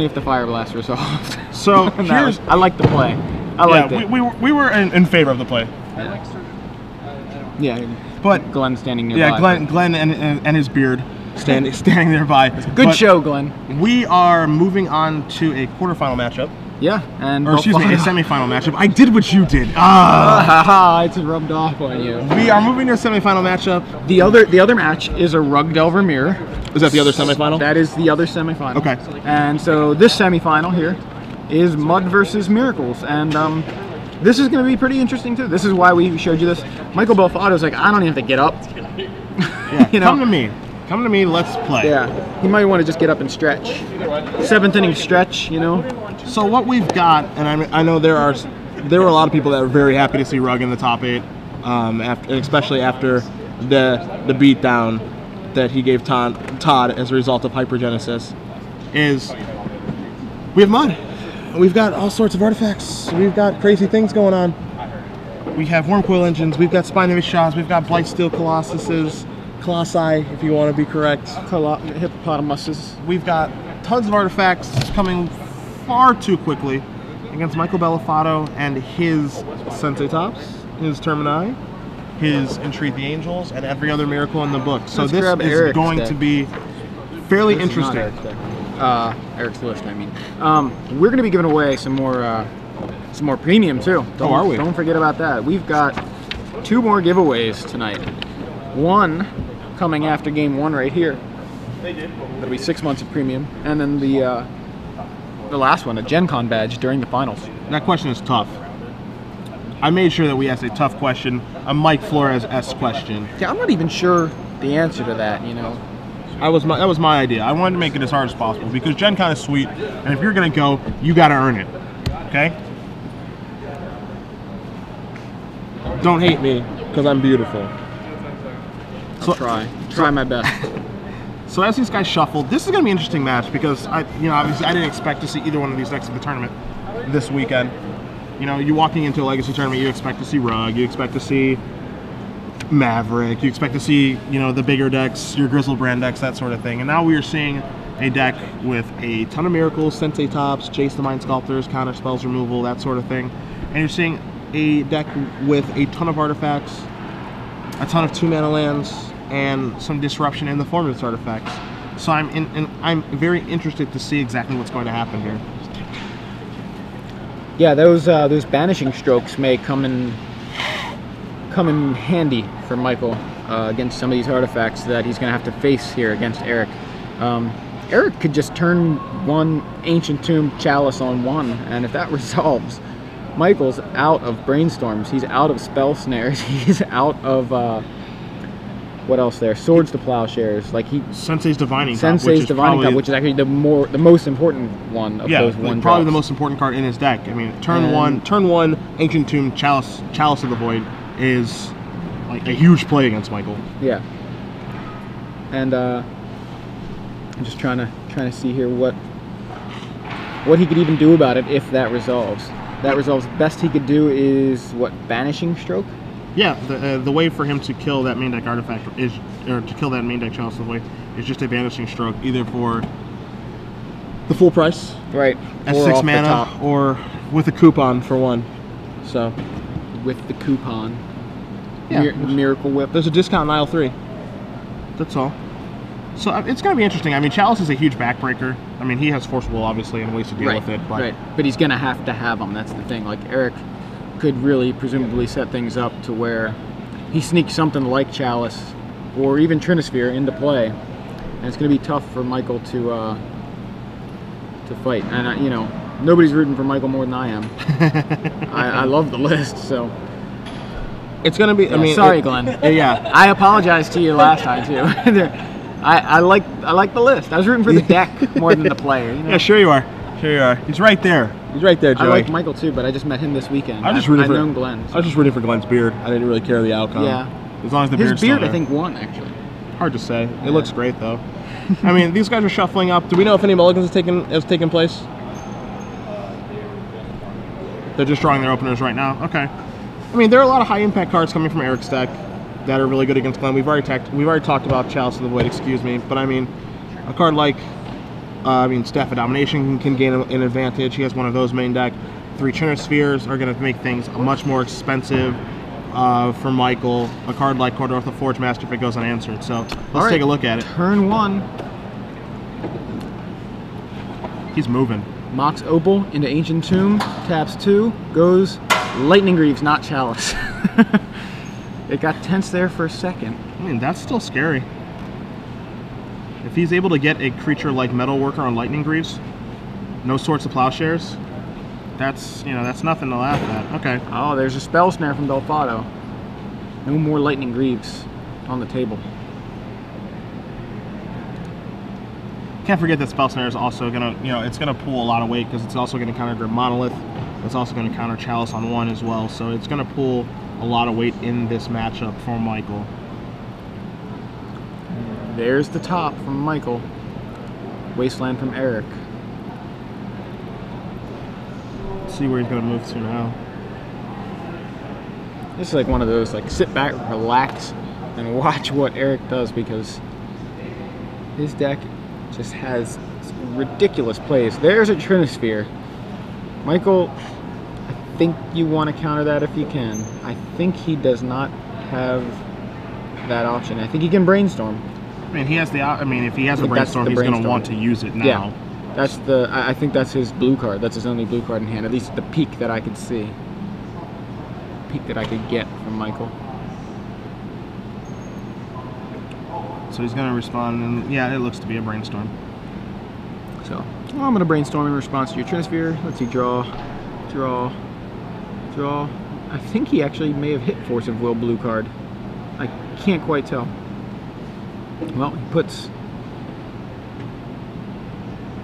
if the Fire Blast resolved. So here's... I like the play. I liked it. We were in favor of the play. Yeah, but Glenn standing nearby. Yeah, Glenn and his beard standing nearby. Good show, Glenn. We are moving on to a quarterfinal matchup. Yeah, and or excuse me, a semifinal matchup. I did what you did. It's rubbed off on you. We are moving to a semifinal matchup. The other match is a Rug Delver Mirror. Is that the other semifinal? That is the other semifinal. Okay. And so this semifinal here is Mud versus Miracles, and this is going to be pretty interesting too. This is why we showed you this. Michael Belfatto's like, I don't even have to get up. Yeah, you know? Come to me, let's play. Yeah, he might want to just get up and stretch. 7th inning stretch, you know. So what we've got, and I know there were a lot of people that were very happy to see Rug in the top 8, especially after the beatdown that he gave Todd as a result of hypergenesis, is we have Mud. We've got all sorts of artifacts. We've got crazy things going on. We have Wormcoil Engines. We've got Spinoid Shaws. We've got Blightsteel Colossuses. Colossi, if you want to be correct. Hippopotamuses. We've got tons of artifacts coming far too quickly against Michael Belfatto and his Sensei Tops, his Termini, his Entreat the Angels, and every other miracle in the book. So this is going to be fairly interesting. Eric's list, I mean. We're going to be giving away some more premium too. Are we? Don't forget about that. We've got 2 more giveaways tonight. One coming after game 1 right here. That'll be 6 months of premium, and then the last one, a Gen Con badge during the finals. That question is tough. I made sure that we asked a tough question, a Mike Flores-esque question. Yeah, I'm not even sure the answer to that, you know. That was my idea. I wanted to make it as hard as possible because Gen Con is sweet, and if you're gonna go, you gotta earn it. Okay? Don't hate me, because I'm beautiful. I'll try my best. So as these guys shuffle, this is going to be an interesting match because obviously I didn't expect to see either one of these decks at the tournament this weekend. You know, you're walking into a Legacy tournament, you expect to see Rug, you expect to see Maverick, you expect to see, you know, the bigger decks, your Grizzlebrand decks, that sort of thing. And now we are seeing a deck with a ton of Miracles, Sensei Tops, Chase the Mind Sculptors, counter spells removal, that sort of thing. And you're seeing a deck with a ton of artifacts, a ton of 2-mana lands, and some disruption in the form of its artifacts. So I'm very interested to see exactly what's going to happen here. Yeah, those banishing strokes may come in handy for Michael against some of these artifacts that he's going to have to face here against Eric. Eric could just turn 1 Ancient Tomb Chalice on 1, and if that resolves, Michael's out of Brainstorms, he's out of Spell Snares, he's out of what else there? Swords to Plowshares. Like Sensei's Divining Top, which is actually the most important one of those one probably the most important card in his deck. I mean, turn one Ancient Tomb Chalice of the Void is like a huge play against Michael. Yeah. And I'm just trying to see here what he could even do about it if that resolves. That resolves. Best he could do is what, Banishing Stroke? Yeah, the way for him to kill that main deck artifact to kill that main deck Chalice of the Void is just a Banishing Stroke, either for the full price, right, at 6 mana, or with a coupon for 1. So, with the coupon, yeah, Miracle Whip. There's a discount in aisle 3. That's all. So it's going to be interesting. I mean, Chalice is a huge backbreaker. I mean, he has Forcible, obviously, and ways to deal with it. But but he's going to have them. That's the thing. Like, Eric could really presumably set things up to where he sneaks something like Chalice or even Trinisphere into play, and it's going to be tough for Michael to fight. And you know, nobody's rooting for Michael more than I am. I love the list, so it's going to be. Yeah, I mean, sorry, Glenn. Yeah, I apologized to you last time too. I like the list. I was rooting for the deck more than the player. You know? Yeah, sure you are. Sure you are. He's right there. He's right there, Joey. I like Michael too, but I just met him this weekend. I've known Glenn. So. I was just rooting for Glenn's beard. I didn't really care the outcome. Yeah. As long as the his beard, I think, won actually. Hard to say. It looks great though. I mean, these guys are shuffling up. Do we know if any mulligans has taken place? They're just drawing their openers right now. Okay. I mean, there are a lot of high impact cards coming from Eric's deck that are really good against Glenn. We've already talked about Chalice of the Void, excuse me, but I mean, a card like Staff of Domination can gain an advantage. He has one of those main deck. 3 China Spheres are going to make things much more expensive for Michael. A card like Cordortha Forge Master if it goes unanswered. So let's take a look at it. Turn 1. He's moving. Mox Opal into Ancient Tomb. Taps 2. Goes Lightning Greaves, not Chalice. It got tense there for a second. I mean, that's still scary. If he's able to get a creature like Metalworker on Lightning Greaves, no Swords of Plowshares, that's nothing to laugh at. Okay. Oh, there's a Spell Snare from Belfatto. No more Lightning Greaves on the table. Can't forget that Spell Snare is also gonna, it's gonna pull a lot of weight because it's also gonna counter Grim Monolith. It's also gonna counter Chalice on 1 as well. So it's gonna pull a lot of weight in this matchup for Michael. There's the top from Michael. Wasteland from Eric. Let's see where he's gonna move to now. This is like one of those, like, sit back, relax, and watch what Eric does, because his deck just has ridiculous plays. There's a Trinisphere. Michael, I think you want to counter that if you can. I think he does not have that option. I think he can Brainstorm. I mean, he has the. I mean, if he has a Brainstorm, he's going to want to use it now. Yeah, that's the. I think that's his blue card. That's his only blue card in hand. At least the peak that I could see. Peak that I could get from Michael. So he's going to respond, and yeah, it looks to be a Brainstorm. So I'm going to Brainstorm in response to your Trinisphere. Let's see, draw. I think he actually may have hit Force of Will blue card. I can't quite tell. Well, he puts.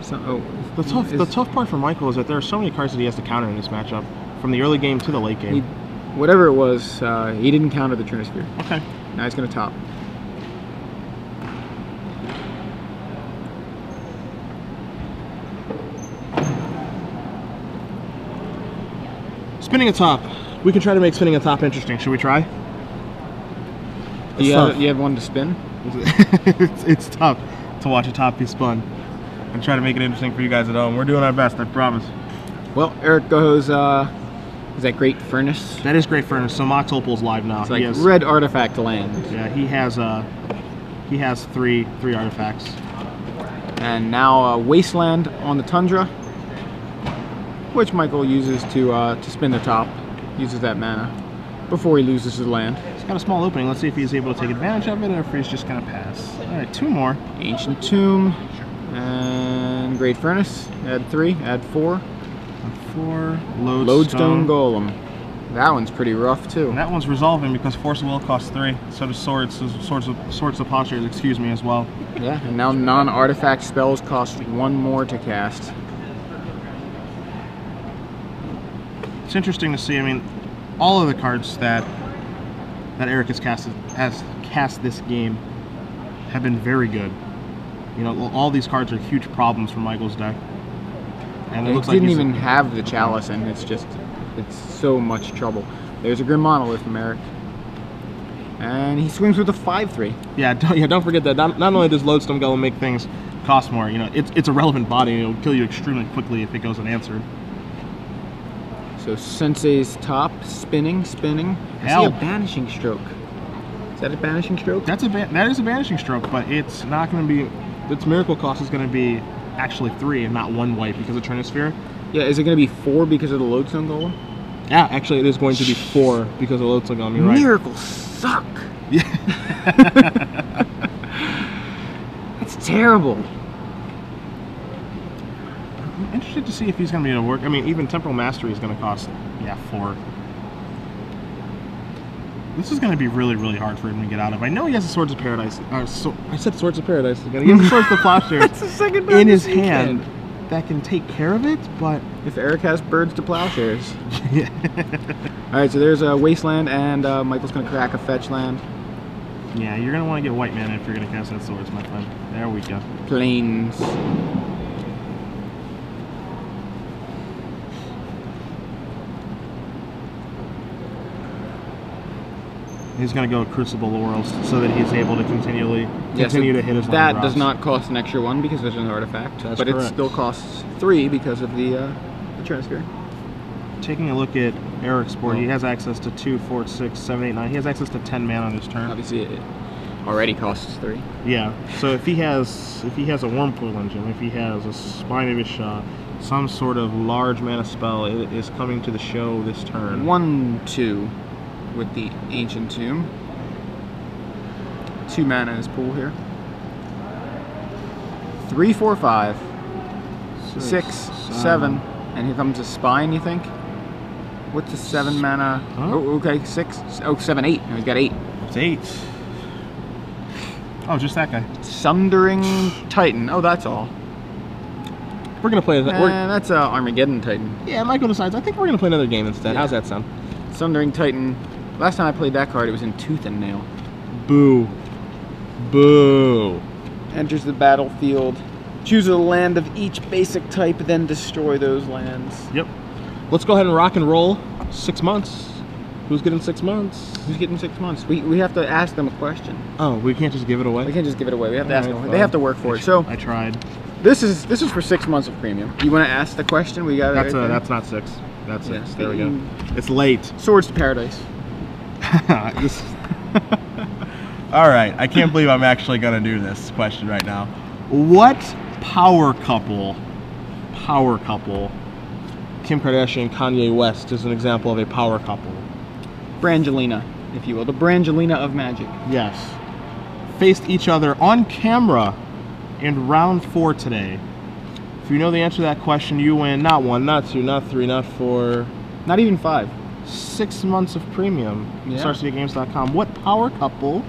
The tough part for Michael is that there are so many cards that he has to counter in this matchup, from the early game to the late game. Whatever it was, he didn't counter the Trinisphere. Okay. Now he's going to top. Spinning a top. We can try to make spinning a top interesting. Should we try? You have one to spin? It's tough to watch a top be spun and try to make it interesting for you guys at home. We're doing our best, I promise. Well, Eric goes, is that Great Furnace? That is Great Furnace. So Mox Opal's live now. It's like red artifact land. Yeah, he has three artifacts. And now Wasteland on the Tundra, which Michael uses to spin the top. Uses that mana before he loses his land. It's got a small opening. Let's see if he's able to take advantage of it or if he's just going to pass. All right, 2 more. Ancient Tomb and Great Furnace. Add 3. Add 4. Add 4. Lodestone Golem. That one's pretty rough too. And that one's resolving because Force of Will costs 3. So does Swords of Postures, excuse me, as well. Yeah, and now non-artifact spells cost 1 more to cast. It's interesting to see. I mean, all of the cards that Eric has cast this game have been very good. All these cards are huge problems for Michael's deck. And it looks like he didn't even have the Chalice, and it's so much trouble. There's a Grim Monolith from Eric, and he swings with a 5/3. Yeah, don't forget that. Not only does Lodestone Golem make things cost more, it's a relevant body. It'll kill you extremely quickly if it goes unanswered. So Sensei's top, spinning. I see a Banishing Stroke. Is that a Banishing Stroke? That is a Banishing Stroke, but it's not going to be. Its miracle cost is going to be actually 3 and not 1 white because of Trinisphere. Yeah, is it going to be 4 because of the Lodestone Golem? Yeah, actually, it is going to be 4 because of the Lodestone Golem. You're right. Miracles suck. Yeah. That's terrible. I'm interested to see if he's going to be able to work. I mean, even Temporal Mastery is going to cost, 4. This is going to be really, really hard for him to get out of. I know he has the Swords of Paradise. I said Swords of Paradise again. He has the Swords of Plowshares That's the second in his hand that can take care of it, but... If Eric has Birds to Plowshares. Yeah. Alright, so there's a Wasteland, and Michael's going to crack a fetch land. Yeah, you're going to want to get white mana if you're going to cast that Swords, my friend. There we go. Plains. He's going to go Crucible of Worlds so that he's able to continue to hit his That land does drops. not cost an extra 1 because there's an artifact, That's but correct. it still costs 3 because of the transfer. Taking a look at Eric's board, he has access to 2, 4, 6, 7, 8, 9. He has access to 10 mana on his turn. Obviously, it already costs 3. Yeah. So if he has a Wurmpool Engine, if he has a Spine of Isha, some sort of large mana spell, it is coming to the show this turn. 1/2 with the Ancient Tomb. 2 mana in his pool here. 3, 4, 5, 6, 7, and here comes a Spine. You think? What's the 7 mana? Huh? Oh, okay, 6. Oh, 7, 8. No, he's got 8. It's 8. Oh, just that guy. Sundering Titan. Oh, that's all. We're gonna play. That's Armageddon Titan. Yeah, Michael decides. I think we're gonna play another game instead. Yeah. How's that sound? Sundering Titan. Last time I played that card, it was in Tooth and Nail. Boo. Boo. Enters the battlefield. Choose a land of each basic type, then destroy those lands. Yep. Let's go ahead and rock and roll. 6 months. Who's getting 6 months? Who's getting 6 months? We have to ask them a question. Oh, we can't just give it away? We can't just give it away. We have to ask them. Alright, They have to work for it. So I tried. this is for 6 months of premium. You want to ask the question? We got it. That's right there. that's not 6. That's 6. Yes, There we go. It's late. Swords to Paradise. This- All right, I can't believe I'm actually gonna do this question right now. What power couple, Kim Kardashian and Kanye West is an example of a power couple? Brangelina, if you will, the Brangelina of Magic. Yes. Faced each other on camera in round 4 today. If you know the answer to that question, you win not 1, not 2, not 3, not 4. Not even 5. 6 months of premium. Yeah. StarCityGames.com. What power couple?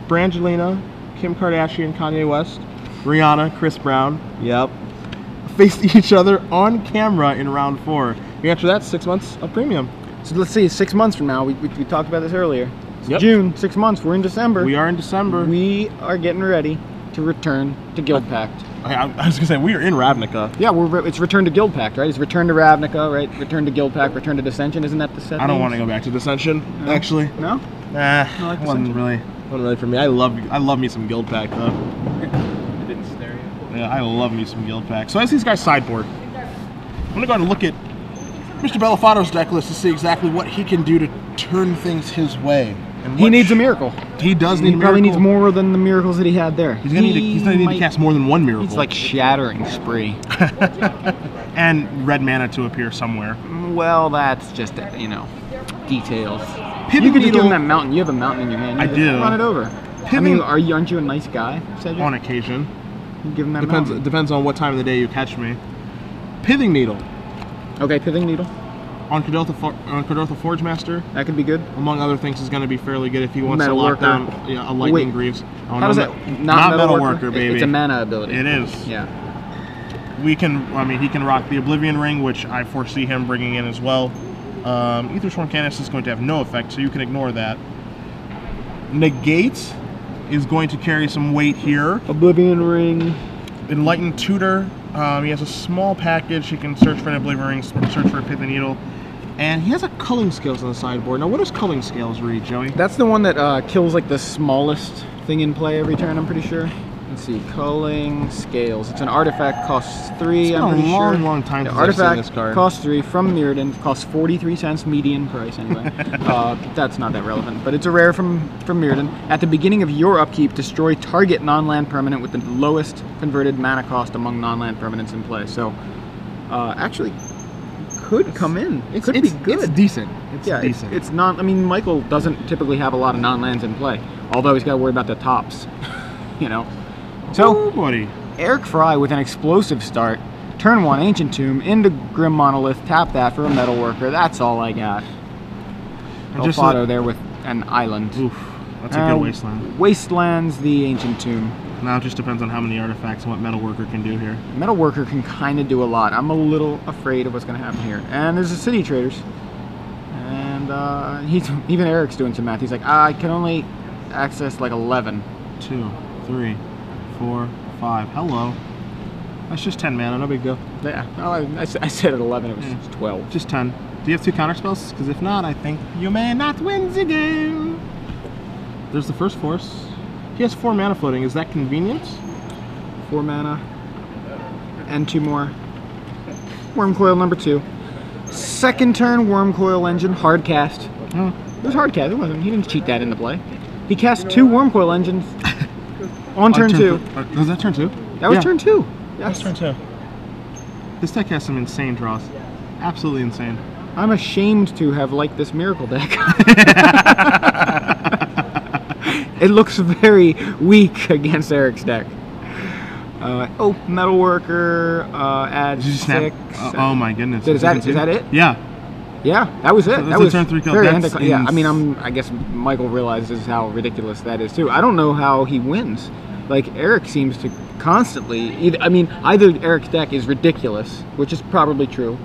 Brangelina, Kim Kardashian, Kanye West, Rihanna, Chris Brown. Yep. Faced each other on camera in round 4. You answer that, 6 months of premium. So let's see, 6 months from now, we talked about this earlier. It's Yep. June, 6 months, we're in December. We are in December. We are getting ready to return to Guild Pact. I was gonna say we are in Ravnica. Yeah, it's Return to Guild Pact, right? It's Return to Ravnica, right? Return to Guild Pact, Return to Dissension. Isn't that the set? I don't names? want to go back to Dissension, No? actually. No? Nah, I like wasn't Dissension. really for me. I love me some Guild Pact though. It didn't stare you. Yeah, I love me some Guild Pact. So as these guys sideboard, I'm gonna go ahead and look at Mr. Belfatto's deck list to see exactly what he can do to turn things his way. And He needs a miracle. He does need He a probably miracle. needs more than the miracles that he had there. He's gonna need to cast more than one miracle. He's like Shattering Spree. and red mana to appear somewhere. Well, that's just, you know, details. Pivot You could just give Needle- him that mountain. You have a mountain in your hand. You I just do. Run it over. Pivot- I mean, aren't you a nice guy, Cedric? On occasion. You give him that mountain. Depends on what time of the day you catch me. Pithing Needle Okay, Pithing Needle. on Cardotha Forge Master, That could be good. among other things, is going to be fairly good if he wants Metal to lock Worker. down a Lightning Wait, Greaves. Oh, How does that? Not Metal Worker, baby. It's a mana ability. It is. Yeah. He can rock the Oblivion Ring, which I foresee him bringing in as well. Aethersworn Canis is going to have no effect, so you can ignore that. Negate is going to carry some weight here. Oblivion Ring. Enlightened Tutor, he has a small package. He can search for an Oblivion Ring, search for a Pithing Needle, and he has a Culling Scales on the sideboard. Now, what does Culling Scales read, Joey? That's the one that kills like the smallest thing in play every turn, I'm pretty sure. Let's see, Culling Scales. It's an artifact, costs 3, It's I'm been pretty a long, sure. long time The since I've seen artifact this card. costs 3 from Mirrodin, costs 43 cents, median price anyway. That's not that relevant, but it's a rare from Mirrodin. At the beginning of your upkeep, destroy target non-land permanent with the lowest converted mana cost among non-land permanents in play. So, actually, could come in. It could be good. It's decent. It's Yeah, decent. it's not. I mean, Michael doesn't typically have a lot of non-lands in play, although he's got to worry about the tops, you know. So, oh, buddy. Eric Fry with an explosive start. Turn 1, Ancient Tomb, into Grim Monolith, tap that for a Metal Worker. That's all I got. And just Belfatto there with an island. Oof, that's a good wasteland. Wastelands, the Ancient Tomb. Now it just depends on how many artifacts and what Metal Worker can do here. Metal Worker can kind of do a lot. I'm a little afraid of what's going to happen here. And there's the City Traders. And even Eric's doing some math. He's like, I can only access like 11. 2, 3, 4, 5. Hello. That's just 10 mana, no big deal. Yeah, no, I said at 11, it was 12. Just 10. Do you have 2 counterspells? Because if not, I think you may not win the game. There's the first force. He has 4 mana floating. Is that convenient? 4 mana. And 2 more. Worm Coil number 2. Second turn, Worm Coil Engine, hard cast. Oh. It was hard cast, it wasn't. He didn't cheat that into play. He cast 2 Worm Coil Engines on turn 2. Was that turn 2? That was turn 2. Yes. That was turn 2. This deck has some insane draws. Absolutely insane. I'm ashamed to have liked this Miracle deck. It looks very weak against Eric's deck. Oh, Metalworker adds 6. Oh my goodness. Is that it? Yeah. Yeah, that was it. That was turn 3 kill. very yeah, I mean, I guess Michael realizes how ridiculous that is too. I don't know how he wins. Like, Eric seems to constantly, either Eric's deck is ridiculous, which is probably true,